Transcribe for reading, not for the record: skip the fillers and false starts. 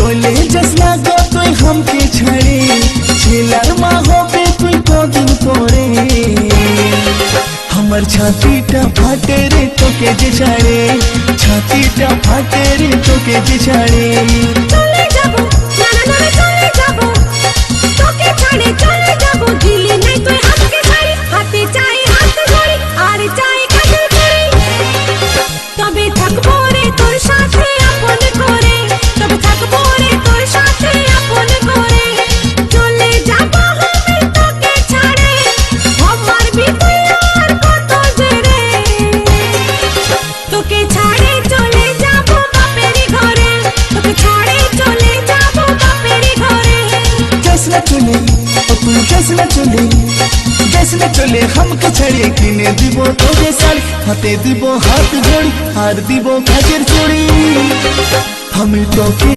চলে যাস না গো তুই হামকে ছাড়ে, ছেলার মা হবে তুই কদিন পরে। আমার ছাতিটা ফাটে রে তোকে যে ছাড়ে, ছাতিটা ফাটে রে তোকে যে ছাড়ে। চলে যাব না না না চলে যাব, তোকে ছাড়ে চলে যাব, দিলি নাই তুই হাতকে ছাড়ি, হাতে চাই হাত ধরি আর চাই কাজল করি। তবে থাকবো রে তোর সাথে আপন করে, তবে থাকবো রে তোর সাথে আপন করে। চলে যাব আমি তোকে ছাড়ে, আমার বিতুই আর কত জেরে। তোকে ছাড়ে চলে যাব বাপেরই ঘরে, তোকে ছাড়ে চলে যাব বাপেরই ঘরে। যাস না চলে ও তুই যাস না চলে, যাস না চলে হামকে ছাড়িয়ে কিনে দিব তোকে শাড়ি, হাতে দিব হাত ঘড়ি আর দিব কাজের চুড়ি। আমি তোকে